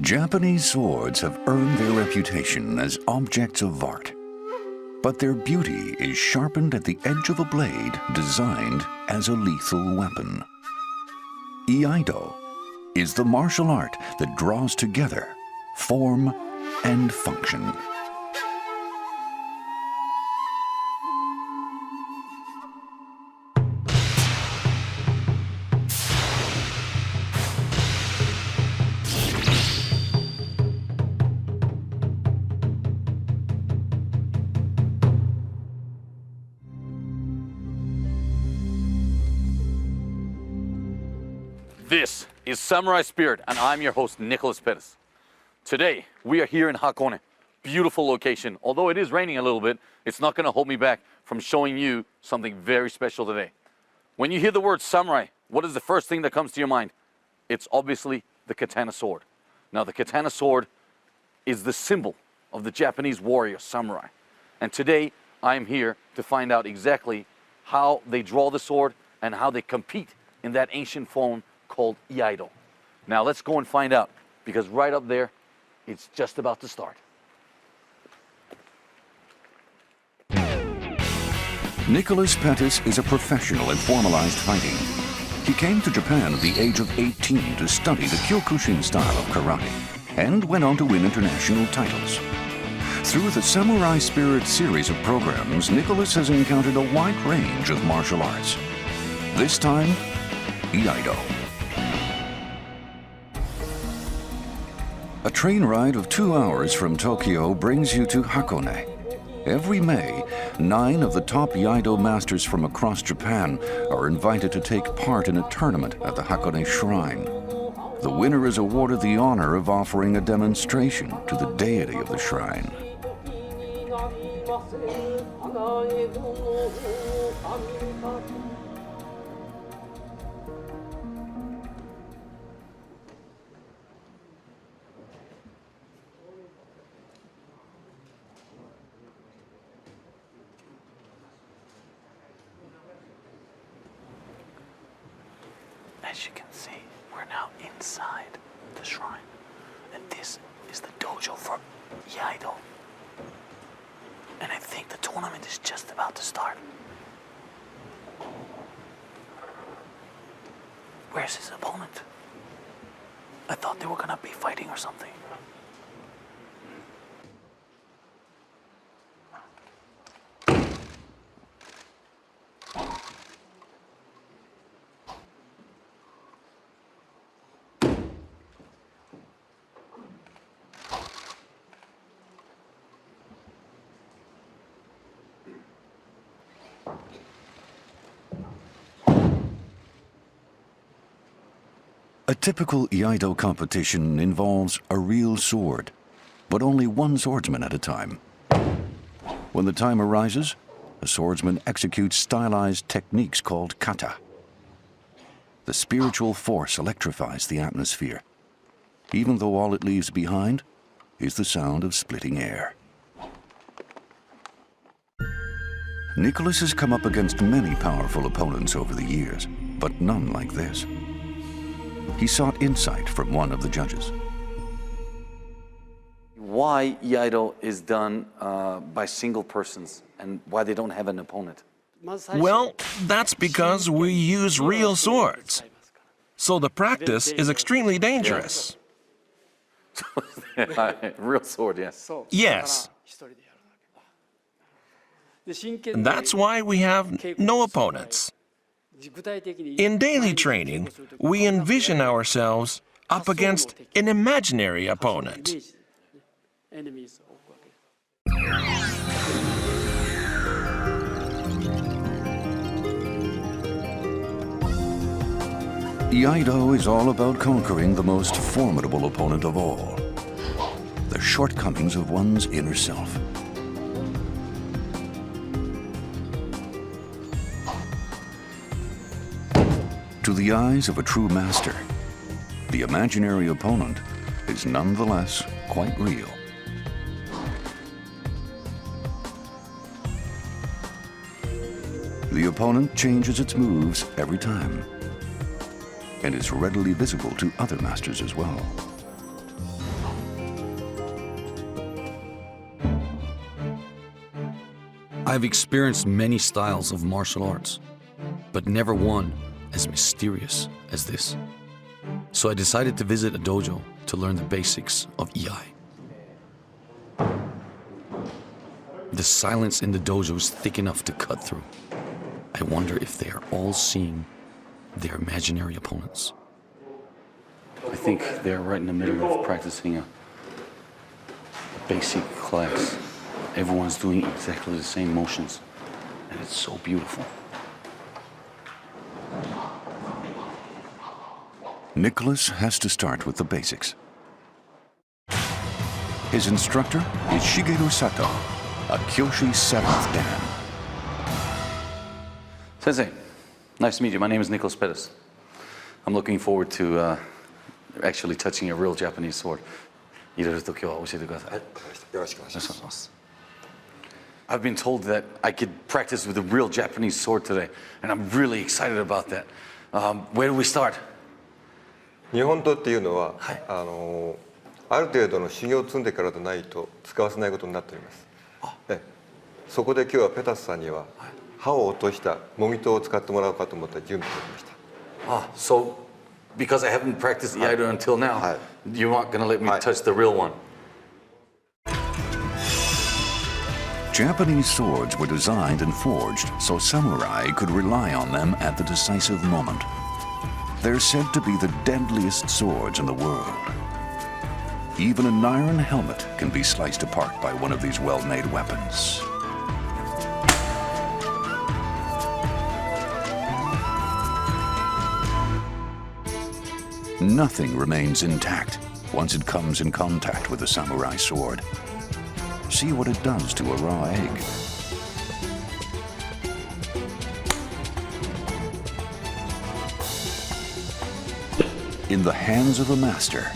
Japanese swords have earned their reputation as objects of art, but their beauty is sharpened at the edge of a blade designed as a lethal weapon. Iaido is the martial art that draws together form and function. This is Samurai Spirit, and I'm your host, Nicholas Pettas. Today, we are here in Hakone. Beautiful location. Although it is raining a little bit, it's not going to hold me back from showing you something very special today. When you hear the word samurai, what is the first thing that comes to your mind? It's obviously the katana sword. Now, the katana sword is the symbol of the Japanese warrior samurai. And today, I am here to find out exactly how they draw the sword and how they compete in that ancient form called Iaido. Now let's go and find out, because right up there, it's just about to start. Nicholas Pettas is a professional in formalized fighting. He came to Japan at the age of 18 to study the Kyokushin style of karate, and went on to win international titles. Through the Samurai Spirit series of programs, Nicholas has encountered a wide range of martial arts. This time, Iaido. A train ride of 2 hours from Tokyo brings you to Hakone. Every May, 9 of the top Iaido masters from across Japan are invited to take part in a tournament at the Hakone Shrine. The winner is awarded the honor of offering a demonstration to the deity of the shrine. As you can see, we're now inside the shrine, and this is the dojo for Iaido. And I think the tournament is just about to start. Where's his opponent? I thought they were gonna be fighting or something. A typical Iaido competition involves a real sword, but only one swordsman at a time. When the time arises, a swordsman executes stylized techniques called kata. The spiritual force electrifies the atmosphere, even though all it leaves behind is the sound of splitting air. Nicholas has come up against many powerful opponents over the years, but none like this. He sought insight from one of the judges. Why Iaido is done by single persons and why they don't have an opponent? Well, that's because we use real swords. So the practice is extremely dangerous. Real sword, yes. Yes. And that's why we have no opponents. In daily training, we envision ourselves up against an imaginary opponent. Iaido is all about conquering the most formidable opponent of all, the shortcomings of one's inner self. To the eyes of a true master, the imaginary opponent is nonetheless quite real. The opponent changes its moves every time, and is readily visible to other masters as well. I've experienced many styles of martial arts, but never one as mysterious as this. So I decided to visit a dojo to learn the basics of Iai. The silence in the dojo is thick enough to cut through. I wonder if they are all seeing their imaginary opponents. I think they're right in the middle of practicing a basic class. Everyone's doing exactly the same motions, and it's so beautiful. Nicholas has to start with the basics. His instructor is Shigeru Sato, a Kyoshi 7th Dan. Sensei, nice to meet you. My name is Nicholas Pettas. I'm looking forward to actually touching a real Japanese sword. I've been told that I could practice with a real Japanese sword today, and I'm really excited about that. Where do we start? 日本刀っていうのは、ある程度の修行を積んでからでないと使わせないことになっております。そこで今日はペタスさんには刃を落とした模擬刀を使ってもらおうかと思って準備しておりました。So because I haven't practiced Iaido until now, you're not going to let me touch the real one. Japanese swords were designed and forged so samurai could rely on them at the decisive moment. They're said to be the deadliest swords in the world. Even an iron helmet can be sliced apart by one of these well-made weapons. Nothing remains intact once it comes in contact with a samurai sword. See what it does to a raw egg. In the hands of a master,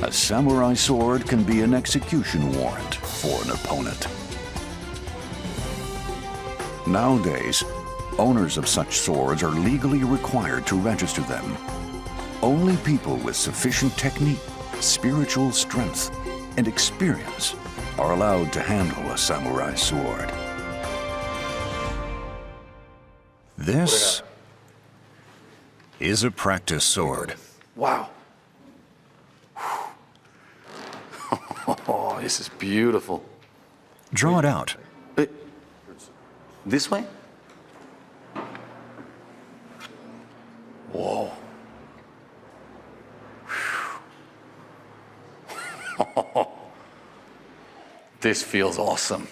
a samurai sword can be an execution warrant for an opponent. Nowadays, owners of such swords are legally required to register them. Only people with sufficient technique, spiritual strength, and experience are allowed to handle a samurai sword. This is a practice sword. Wow. Oh, this is beautiful. Draw it out. This way? Whoa. This feels awesome.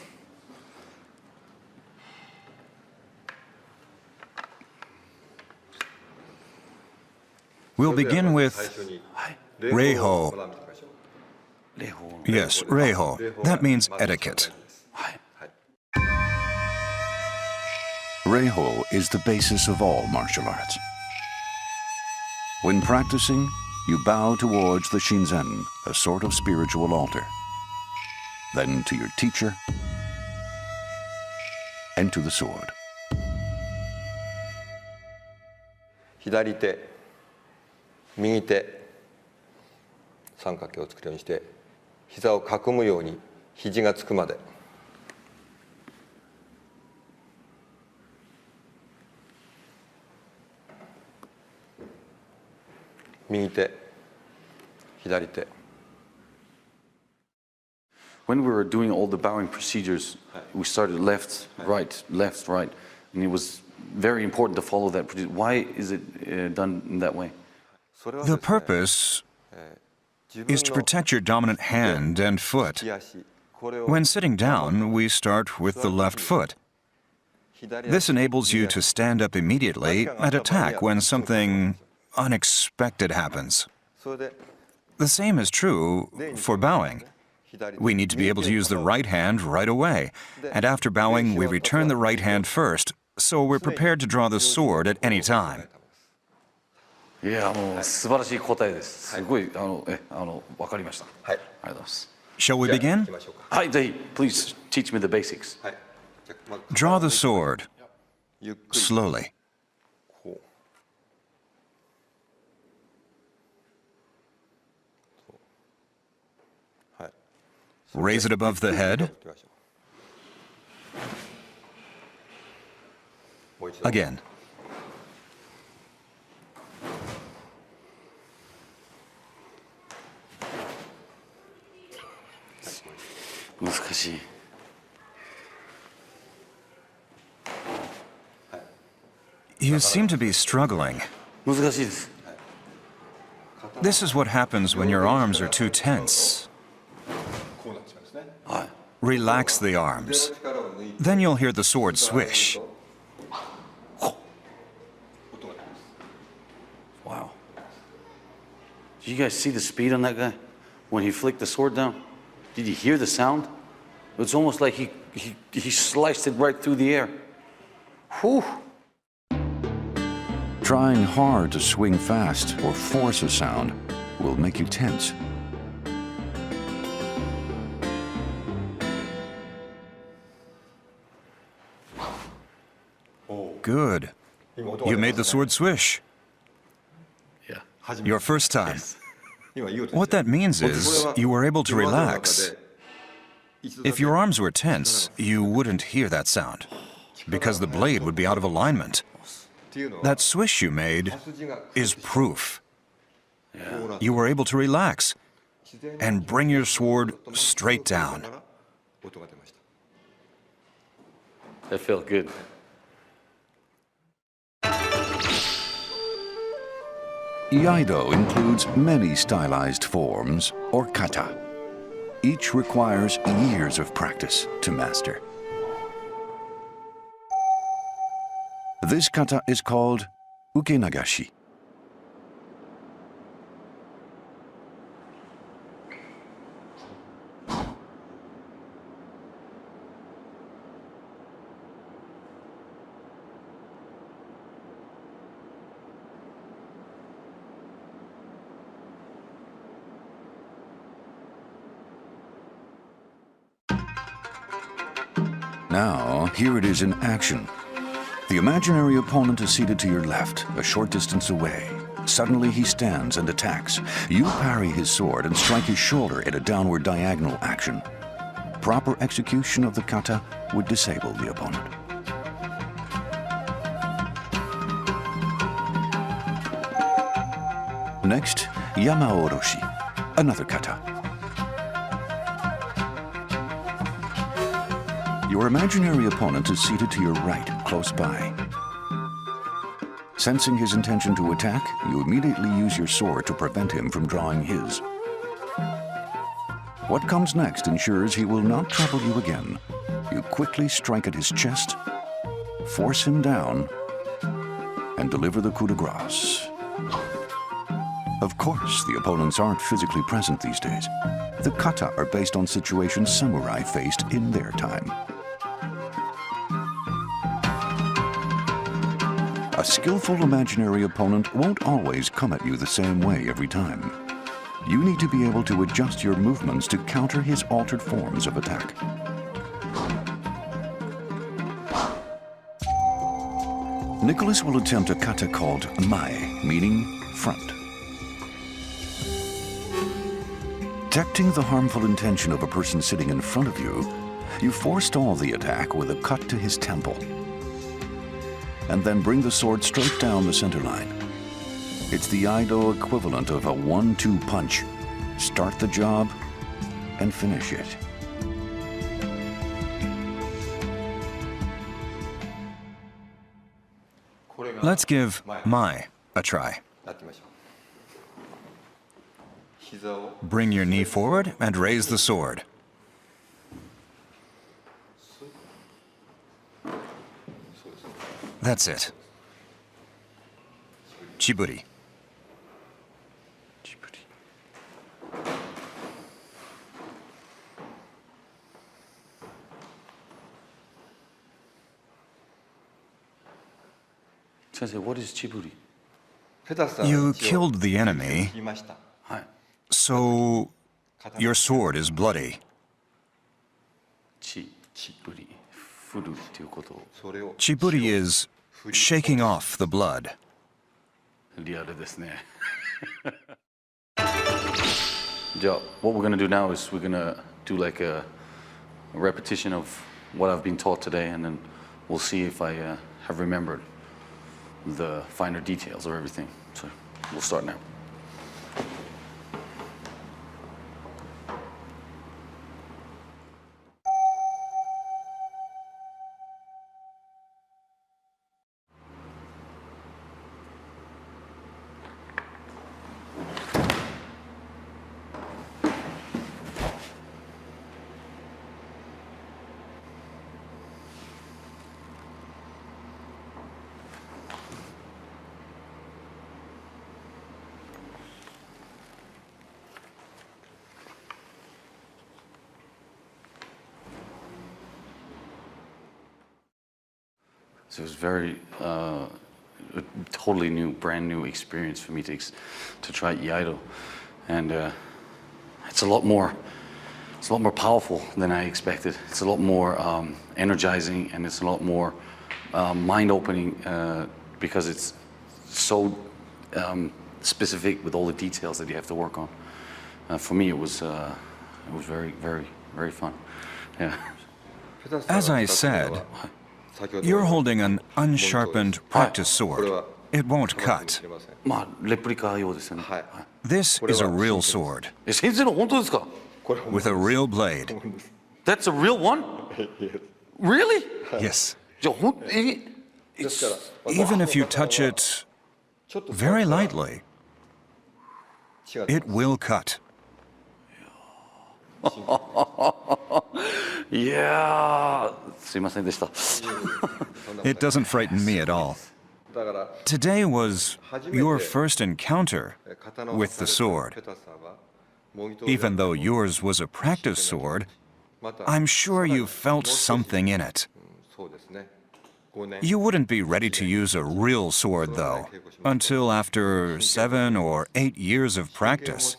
We'll begin with Reiho. Yes, Reiho. That means etiquette. Reiho is the basis of all martial arts. When practicing, you bow towards the Shinzen, a sort of spiritual altar. Then to your teacher, and to the sword. 左手、右手、三角形を作るようにして、膝を囲むように肘がつくまで。右手、左手。When we were doing all the bowing procedures, we started left, right, and it was very important to follow that procedure. Why is it done in that way? The purpose is to protect your dominant hand and foot. When sitting down, we start with the left foot. This enables you to stand up immediately and attack when something unexpected happens. The same is true for bowing. We need to be able to use the right hand right away, and after bowing, we return the right hand first, so we're prepared to draw the sword at any time. いや、素晴らしい答えです。すごい、わかりました。はい、ありがとうございます。Shall we begin? はい、ぜひ、please teach me the basics. Draw the sword slowly. Raise it above the head. Again. You seem to be struggling. This is what happens when your arms are too tense. Relax the arms. Then you'll hear the sword swish. Wow. Did you guys see the speed on that guy when he flicked the sword down? Did you hear the sound? It's almost like he sliced it right through the air. Whew. Trying hard to swing fast or force a sound will make you tense. Good. You made the sword swish. Yeah. Your first time. What that means is you were able to relax. If your arms were tense, you wouldn't hear that sound because the blade would be out of alignment. That swish you made is proof. You were able to relax and bring your sword straight down. That felt good. Iaido includes many stylized forms, or kata. Each requires years of practice to master. This kata is called ukenagashi. Now, here it is in action. The imaginary opponent is seated to your left, a short distance away. Suddenly he stands and attacks. You parry his sword and strike his shoulder in a downward diagonal action. Proper execution of the kata would disable the opponent. Next, yama-oroshi, another kata. Your imaginary opponent is seated to your right, close by. Sensing his intention to attack, you immediately use your sword to prevent him from drawing his. What comes next ensures he will not trouble you again. You quickly strike at his chest, force him down, and deliver the coup de grace. Of course, the opponents aren't physically present these days. The kata are based on situations samurai faced in their time. A skillful imaginary opponent won't always come at you the same way every time. You need to be able to adjust your movements to counter his altered forms of attack. Nicholas will attempt a kata called mae, meaning front. Detecting the harmful intention of a person sitting in front of you, you forestall the attack with a cut to his temple, and then bring the sword straight down the center line. It's the Iaido equivalent of a 1-2 punch. Start the job and finish it. Let's give mae a try. Bring your knee forward and raise the sword. That's it. Chiburi. Sensei, what is chiburi? You killed the enemy, so your sword is bloody. Chiburi is shaking off the blood. What we're going to do now is we're going to do like a repetition of what I've been taught today, and then we'll see if I have remembered the finer details of everything. So we'll start now. So it was very, a totally new, brand new experience for me to try Iaido, and it's a lot more powerful than I expected. It's a lot more energizing, and it's a lot more mind-opening because it's so specific with all the details that you have to work on. For me, it was very, very, very fun. Yeah. As I said, you're holding an unsharpened practice sword. It won't cut. まあレプリカ用ですよね。This is a real sword 先生の本当ですか？ with a real blade. That's a real one? Really? Yes. じゃあEven if you touch it very lightly, it will cut. Yeah. すいませんでした。 It doesn't frighten me at all. Today was your first encounter with the sword. Even though yours was a practice sword, I'm sure you felt something in it. You wouldn't be ready to use a real sword, though, until after 7 or 8 years of practice.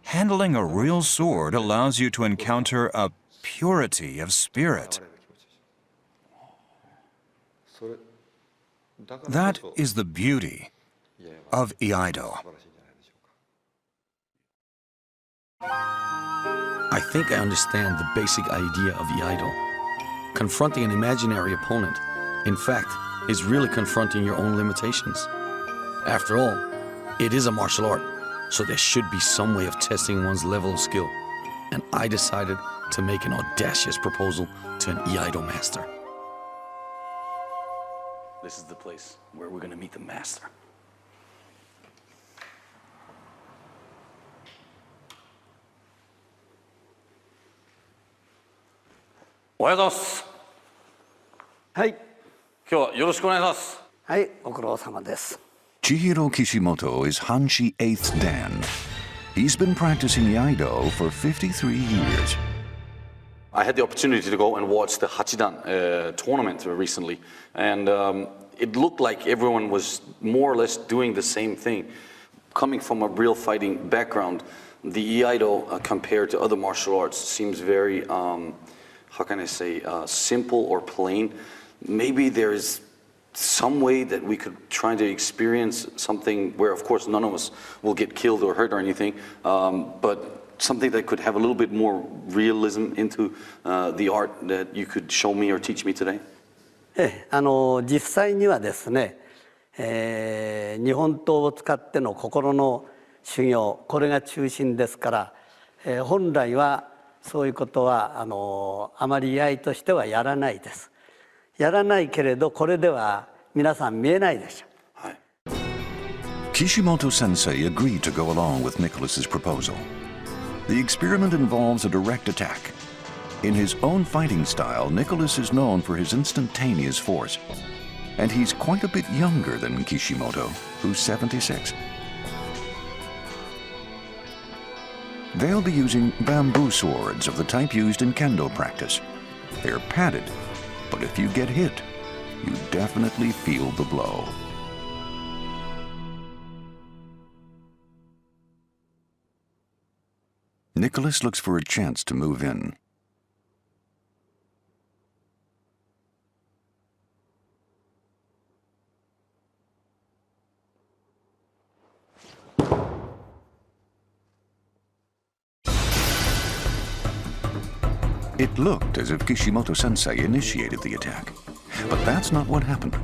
Handling a real sword allows you to encounter a purity of spirit. That is the beauty of Iaido. I think I understand the basic idea of Iaido. Confronting an imaginary opponent, in fact, is really confronting your own limitations. After all, it is a martial art, so there should be some way of testing one's level of skill. And I decided to make an audacious proposal to an Iaido master. This is the place where we're going to meet the master. Ohayo gozaimasu. はい、今日はよろしくお願いします。はい、ご苦労様です。 Chihiro Kishimoto is Hanshi 8th Dan. He's been practicing Iaido for 53 years. I had the opportunity to go and watch the Hachidan tournament recently, and it looked like everyone was more or less doing the same thing. Coming from a real fighting background, the Iaido compared to other martial arts seems very, how can I say, simple or plain. Maybe there is some way that we could try to experience something where, of course, none of us will get killed or hurt or anything, but something that could have a little bit more realism into the art that you could show me or teach me today? 実際にはですね、日本刀を使っての心の修行、これが中心ですから、本来はそういうことはあまり居合としてはやらないです。やらないけれど、これでは皆さん見えないでしょう。はい。 Kishimoto Sensei agreed to go along with Nicholas's proposal. The experiment involves a direct attack. In his own fighting style, Nicholas is known for his instantaneous force. And he's quite a bit younger than Kishimoto, who's 76. They'll be using bamboo swords of the type used in kendo practice. They're padded, but if you get hit, you definitely feel the blow. Nicholas looks for a chance to move in. It looked as if Kishimoto Sensei initiated the attack. But that's not what happened.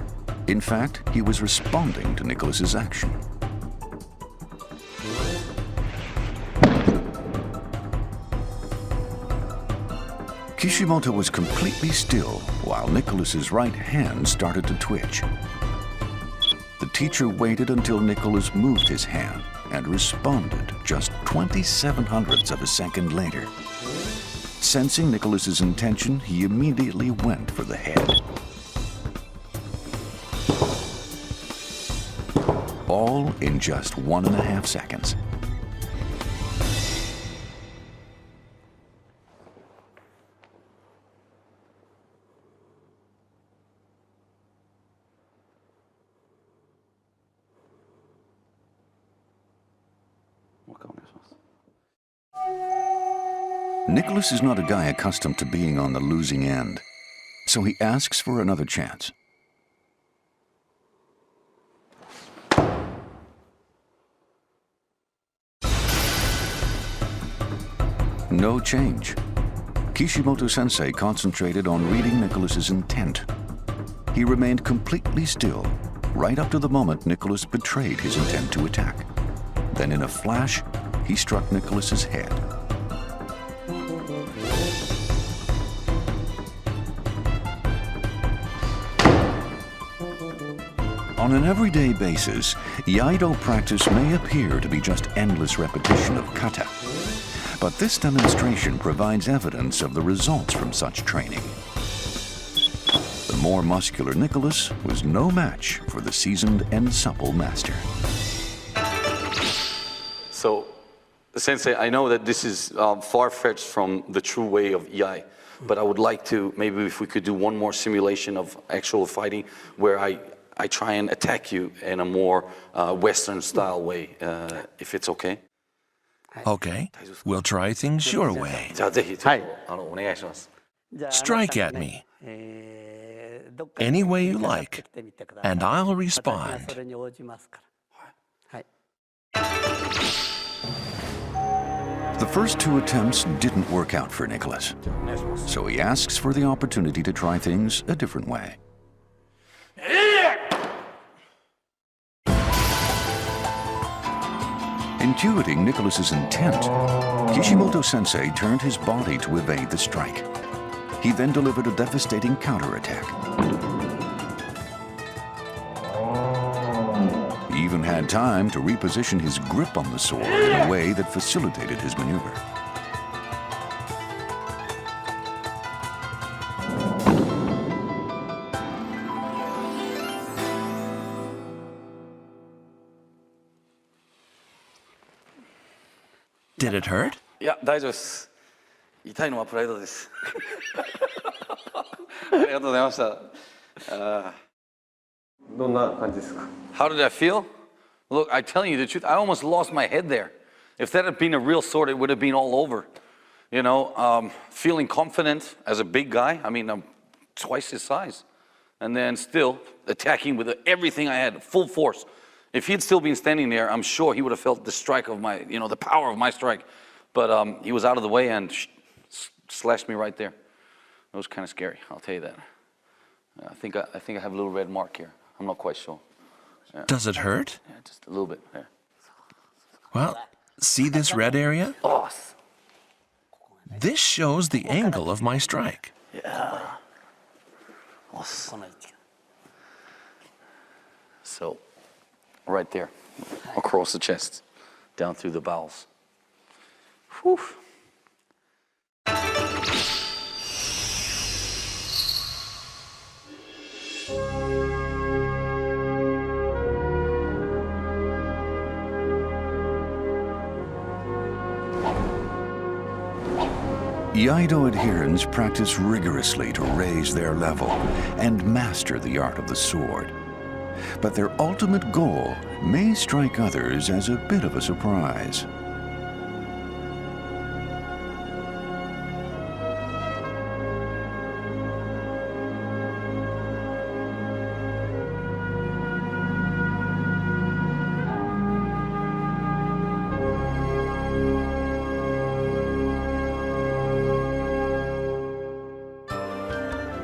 In fact, he was responding to Nicholas's action. Kishimoto was completely still while Nicholas's right hand started to twitch. The teacher waited until Nicholas moved his hand and responded just 0.27 of a second later. Sensing Nicholas's intention, he immediately went for the head. All in just 1.5 seconds. Nicholas is not a guy accustomed to being on the losing end, so he asks for another chance. No change. Kishimoto-sensei concentrated on reading Nicholas's intent. He remained completely still, right up to the moment Nicholas betrayed his intent to attack. Then in a flash, he struck Nicholas's head. On an everyday basis, Iaido practice may appear to be just endless repetition of kata. But this demonstration provides evidence of the results from such training. The more muscular Nicholas was no match for the seasoned and supple master. So, Sensei, I know that this is far-fetched from the true way of Iai, but I would like to, maybe if we could do one more simulation of actual fighting where I try and attack you in a more Western-style way, if it's okay. Okay, we'll try things your way. Strike at me any way you like, and I'll respond. The first 2 attempts didn't work out for Nicholas, so he asks for the opportunity to try things a different way. Intuiting Nicholas's intent, Kishimoto-sensei turned his body to evade the strike. He then delivered a devastating counterattack. He even had time to reposition his grip on the sword in a way that facilitated his maneuver. Did it hurt? いや、大丈夫です。痛いのはプライドです。ありがとうございました。どんな感じですか? How did I feel? Look, I'm telling you the truth, I almost lost my head there. If that had been a real sword, it would have been all over. You know, feeling confident as a big guy. I mean, I'm twice his size. And then still attacking with everything I had, full force. If he'd still been standing there, I'm sure he would have felt the strike of my, you know, the power of my strike. But he was out of the way and slashed me right there. It was kind of scary, I'll tell you that. I think I have a little red mark here. I'm not quite sure. Yeah. Does it hurt? Yeah, just a little bit, yeah. Well, see this red area? Oh. This shows the angle of my strike. Yeah. So, right there, across the chest, down through the bowels. Whew. Iaido adherents practice rigorously to raise their level and master the art of the sword. But their ultimate goal may strike others as a bit of a surprise.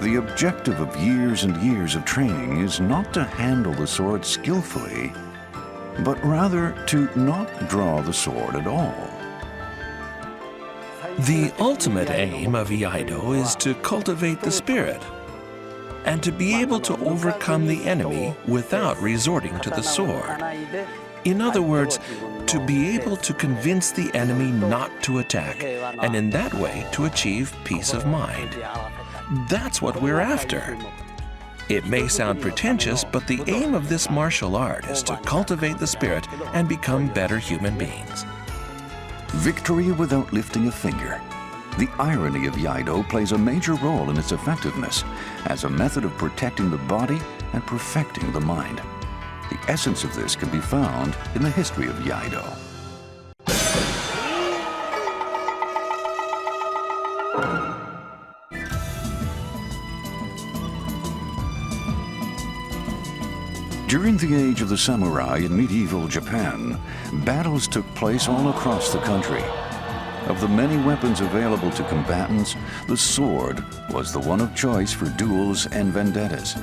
The objective of years and years of training is not to handle the sword skillfully, but rather to not draw the sword at all. The ultimate aim of Iaido is to cultivate the spirit and to be able to overcome the enemy without resorting to the sword. In other words, to be able to convince the enemy not to attack, and in that way to achieve peace of mind. That's what we're after. It may sound pretentious, but the aim of this martial art is to cultivate the spirit and become better human beings. Victory without lifting a finger. The irony of Iaido plays a major role in its effectiveness as a method of protecting the body and perfecting the mind. The essence of this can be found in the history of Iaido. During the age of the samurai in medieval Japan, battles took place all across the country. Of the many weapons available to combatants, the sword was the one of choice for duels and vendettas.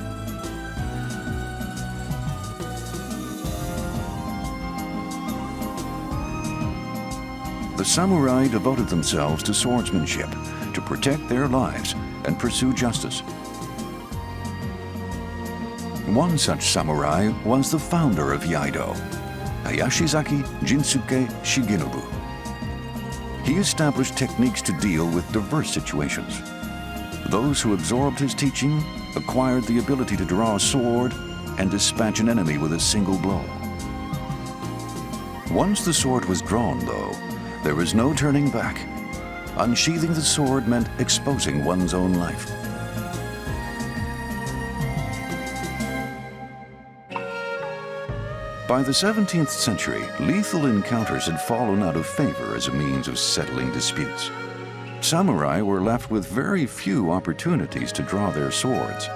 The samurai devoted themselves to swordsmanship, to protect their lives and pursue justice. One such samurai was the founder of Iaido, Hayashizaki Jinsuke Shigenobu. He established techniques to deal with diverse situations. Those who absorbed his teaching acquired the ability to draw a sword and dispatch an enemy with a single blow. Once the sword was drawn, though, there was no turning back. Unsheathing the sword meant exposing one's own life. By the 17th century, lethal encounters had fallen out of favor as a means of settling disputes. Samurai were left with very few opportunities to draw their swords.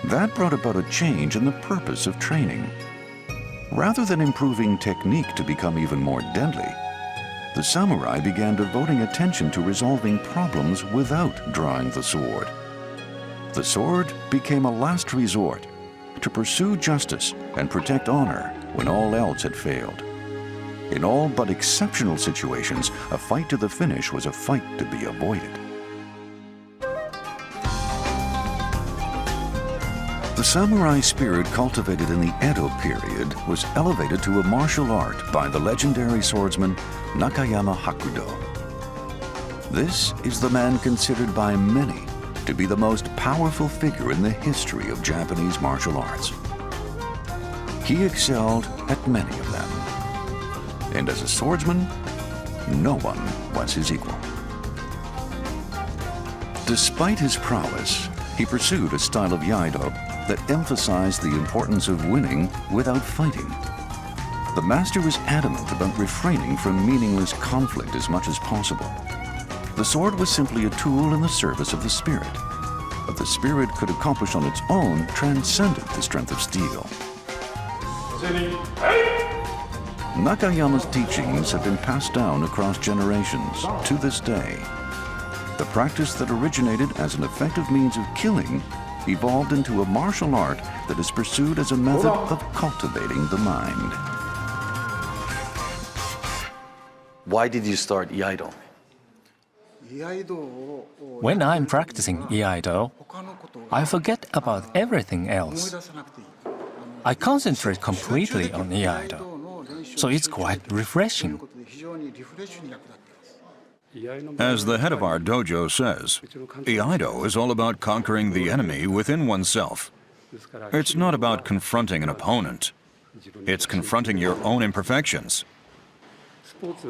That brought about a change in the purpose of training. Rather than improving technique to become even more deadly, the samurai began devoting attention to resolving problems without drawing the sword. The sword became a last resort to pursue justice and protect honor when all else had failed. In all but exceptional situations, a fight to the finish was a fight to be avoided. The samurai spirit cultivated in the Edo period was elevated to a martial art by the legendary swordsman Nakayama Hakudo. This is the man considered by many to be the most powerful figure in the history of Japanese martial arts. He excelled at many of them, and as a swordsman, no one was his equal. Despite his prowess, he pursued a style of Iaido that emphasized the importance of winning without fighting. The master was adamant about refraining from meaningless conflict as much as possible. The sword was simply a tool in the service of the spirit. What the spirit could accomplish on its own transcended the strength of steel. Nakayama's teachings have been passed down across generations to this day. The practice that originated as an effective means of killing evolved into a martial art that is pursued as a method of cultivating the mind. Why did you start Iaido? When I'm practicing Iaido, I forget about everything else. I concentrate completely on Iaido, so it's quite refreshing. As the head of our dojo says, Iaido is all about conquering the enemy within oneself. It's not about confronting an opponent. It's confronting your own imperfections.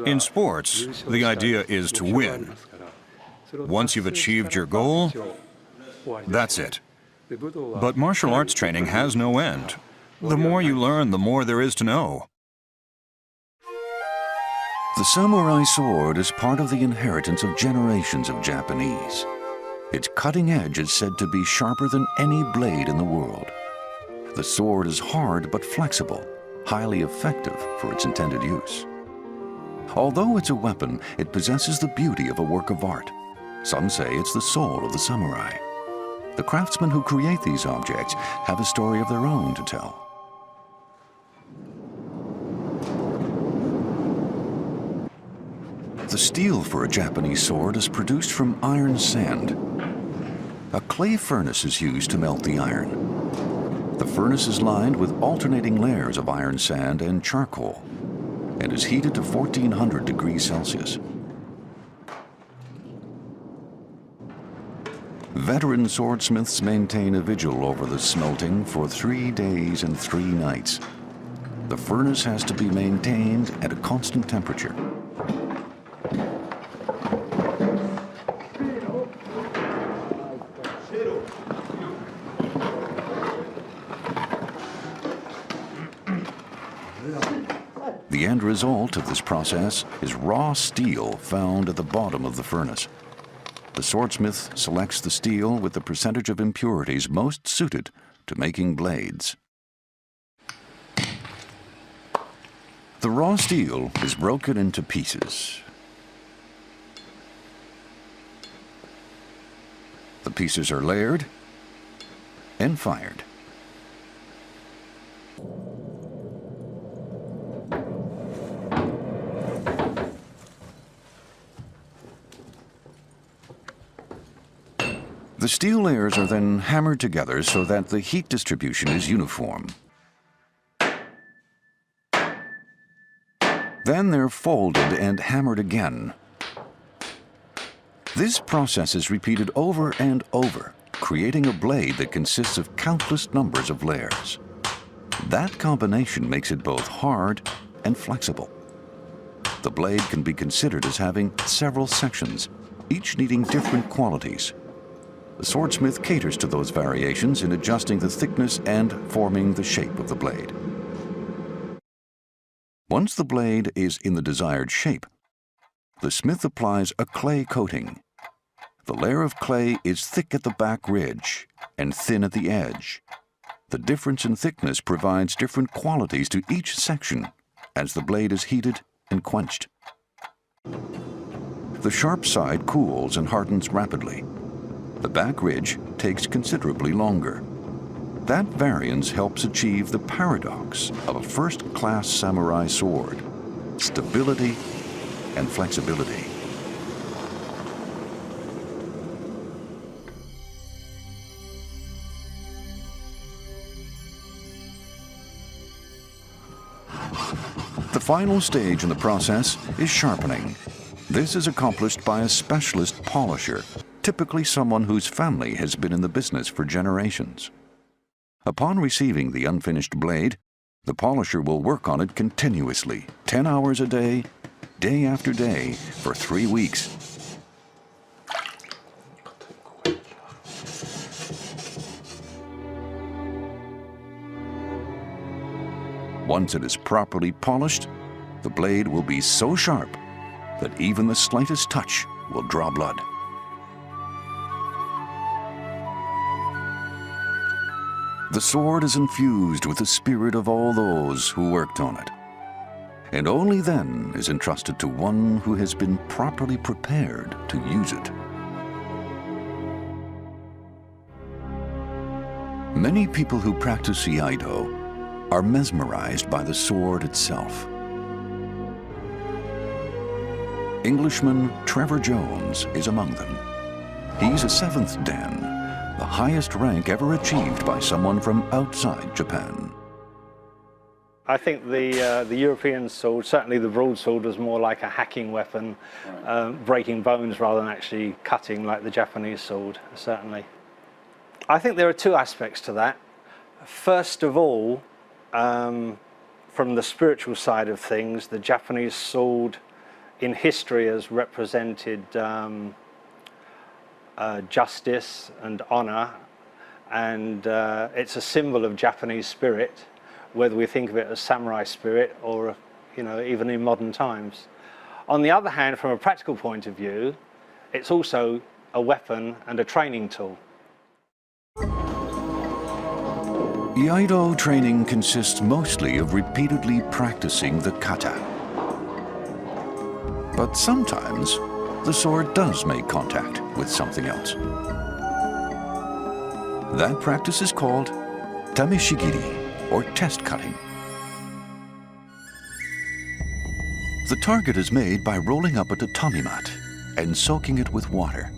In sports, the idea is to win. Once you've achieved your goal, that's it. But martial arts training has no end. The more you learn, the more there is to know. The samurai sword is part of the inheritance of generations of Japanese. Its cutting edge is said to be sharper than any blade in the world. The sword is hard but flexible, highly effective for its intended use. Although it's a weapon, it possesses the beauty of a work of art. Some say it's the soul of the samurai. The craftsmen who create these objects have a story of their own to tell. The steel for a Japanese sword is produced from iron sand. A clay furnace is used to melt the iron. The furnace is lined with alternating layers of iron sand and charcoal and is heated to 1400 degrees Celsius. Veteran swordsmiths maintain a vigil over the smelting for 3 days and 3 nights. The furnace has to be maintained at a constant temperature. The end result of this process is raw steel found at the bottom of the furnace. The swordsmith selects the steel with the percentage of impurities most suited to making blades. The raw steel is broken into pieces. The pieces are layered and fired. The steel layers are then hammered together so that the heat distribution is uniform. Then they're folded and hammered again. This process is repeated over and over, creating a blade that consists of countless numbers of layers. That combination makes it both hard and flexible. The blade can be considered as having several sections, each needing different qualities. The swordsmith caters to those variations in adjusting the thickness and forming the shape of the blade. Once the blade is in the desired shape, the smith applies a clay coating. The layer of clay is thick at the back ridge and thin at the edge. The difference in thickness provides different qualities to each section as the blade is heated and quenched. The sharp side cools and hardens rapidly. The back ridge takes considerably longer. That variance helps achieve the paradox of a first-class samurai sword: stability and flexibility. The final stage in the process is sharpening. This is accomplished by a specialist polisher, typically someone whose family has been in the business for generations. Upon receiving the unfinished blade, the polisher will work on it continuously, 10 hours a day, day after day, for 3 weeks. Once it is properly polished, the blade will be so sharp that even the slightest touch will draw blood. The sword is infused with the spirit of all those who worked on it, and only then is entrusted to one who has been properly prepared to use it. Many people who practice Iaido are mesmerized by the sword itself. Englishman Trevor Jones is among them. He's a 7th Dan, the highest rank ever achieved by someone from outside Japan. I think the European sword, certainly the broadsword, was more like a hacking weapon, breaking bones rather than actually cutting like the Japanese sword, certainly. I think there are 2 aspects to that. First of all, from the spiritual side of things, the Japanese sword in history has represented justice and honor, and it's a symbol of Japanese spirit, whether we think of it as samurai spirit or, you know, even in modern times. On the other hand, from a practical point of view, it's also a weapon and a training tool. Iaido training consists mostly of repeatedly practicing the kata. But sometimes the sword does make contact with something else. That practice is called tameshigiri, or test cutting. The target is made by rolling up a tatami mat and soaking it with water.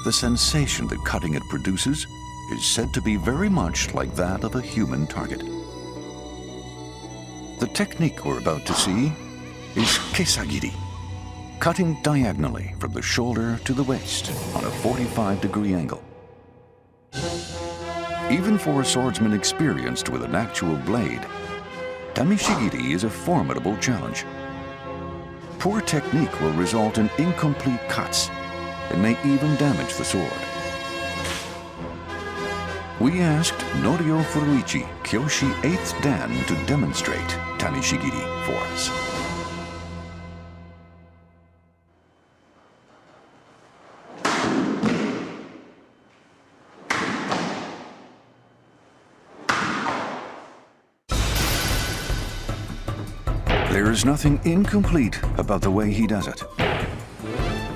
The sensation that cutting it produces is said to be very much like that of a human target. The technique we're about to see is kesagiri, cutting diagonally from the shoulder to the waist on a 45-degree angle. Even for a swordsman experienced with an actual blade, tameshigiri is a formidable challenge. Poor technique will result in incomplete cuts and may even damage the sword. We asked Norio Furuichi, Kyoshi 8th Dan, to demonstrate tameshigiri for us. There is nothing incomplete about the way he does it.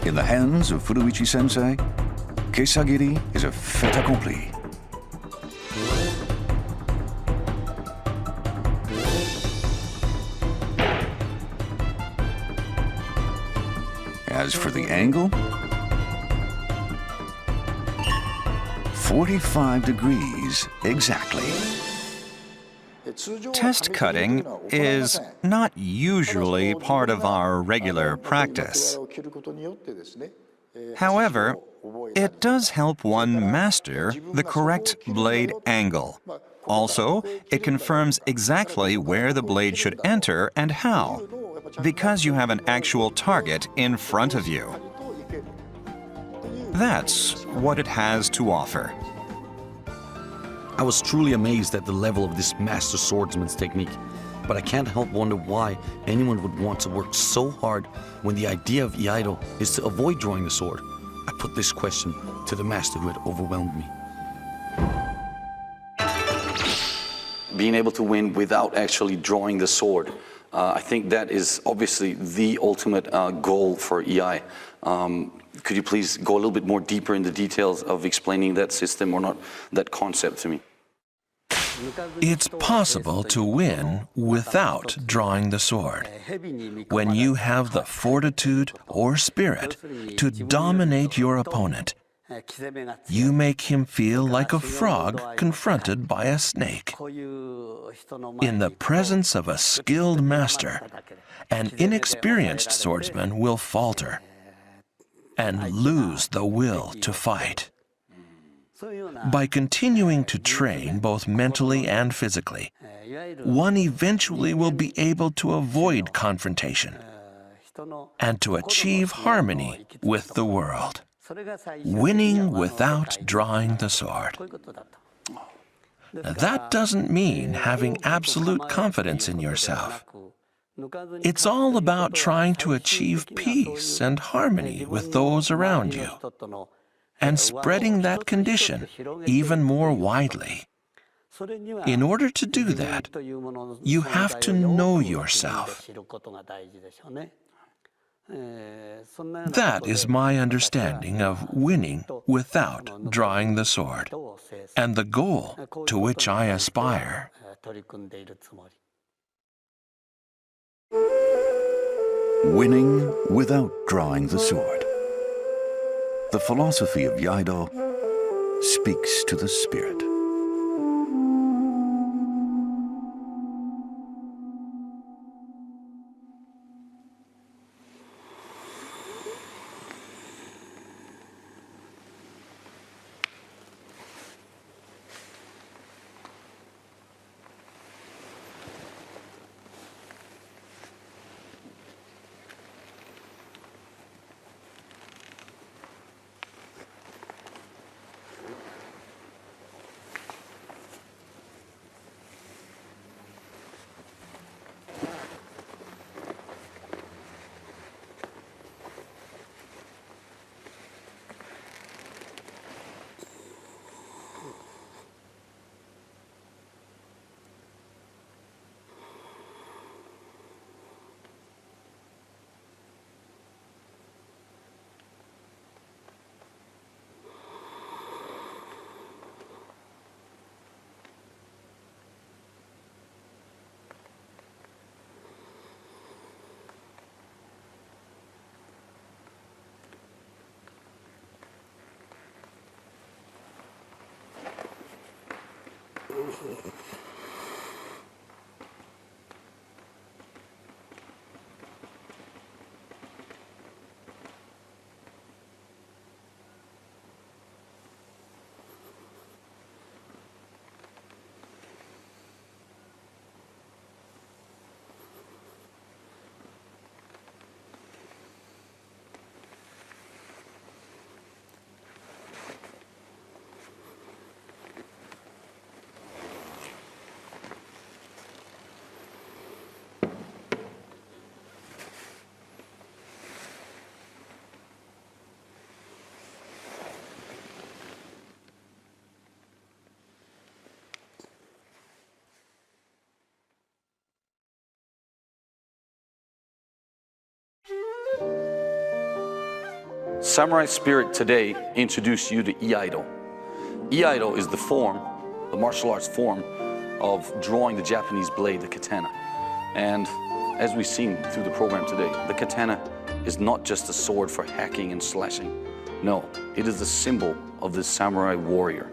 In the hands of Furuichi-sensei, kesagiri is a fait accompli. As for the angle, 45 degrees exactly. Test cutting is not usually part of our regular practice. However, it does help one master the correct blade angle. Also, it confirms exactly where the blade should enter and how, because you have an actual target in front of you. That's what it has to offer. I was truly amazed at the level of this master swordsman's technique, but I can't help wonder why anyone would want to work so hard when the idea of Iaido is to avoid drawing the sword. I put this question to the master who had overwhelmed me. Being able to win without actually drawing the sword, I think that is obviously the ultimate goal for Iai. Could you please go a little bit more deeper in the details of explaining that system or not, that concept to me? It's possible to win without drawing the sword. When you have the fortitude or spirit to dominate your opponent, you make him feel like a frog confronted by a snake. In the presence of a skilled master, an inexperienced swordsman will falter and lose the will to fight. By continuing to train both mentally and physically, one eventually will be able to avoid confrontation and to achieve harmony with the world, winning without drawing the sword. Now, that doesn't mean having absolute confidence in yourself. It's all about trying to achieve peace and harmony with those around you, and spreading that condition even more widely. In order to do that, you have to know yourself. That is my understanding of winning without drawing the sword, and the goal to which I aspire. Winning without drawing the sword. The philosophy of Iaido speaks to the spirit. Samurai Spirit today introduced you to Iaido. Iaido is the form, the martial arts form, of drawing the Japanese blade, the katana. And as we've seen through the program today, the katana is not just a sword for hacking and slashing. No, it is the symbol of the samurai warrior,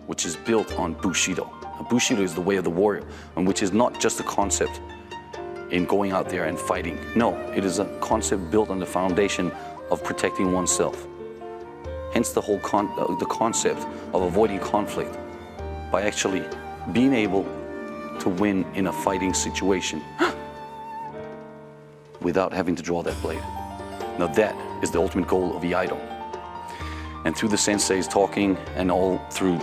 which is built on Bushido. Now, Bushido is the way of the warrior, and which is not just a concept in going out there and fighting. No, it is a concept built on the foundation of protecting oneself. Hence the whole concept of avoiding conflict by actually being able to win in a fighting situation without having to draw that blade. Now that is the ultimate goal of Iaido. And through the senseis talking and all through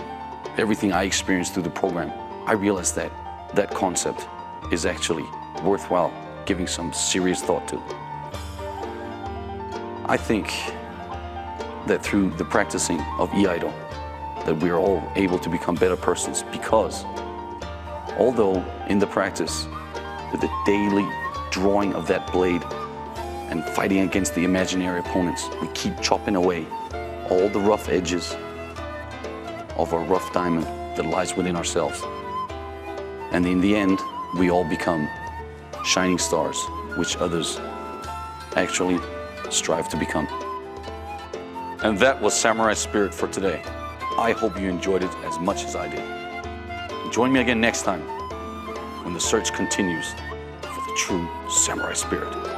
everything I experienced through the program, I realized that that concept is actually worthwhile giving some serious thought to. I think that through the practicing of Iaido, that we are all able to become better persons, because although in the practice, with the daily drawing of that blade and fighting against the imaginary opponents, we keep chopping away all the rough edges of our rough diamond that lies within ourselves. And in the end, we all become shining stars, which others actually strive to become. And that was Samurai Spirit for today. I hope you enjoyed it as much as I did. Join me again next time when the search continues for the true Samurai Spirit.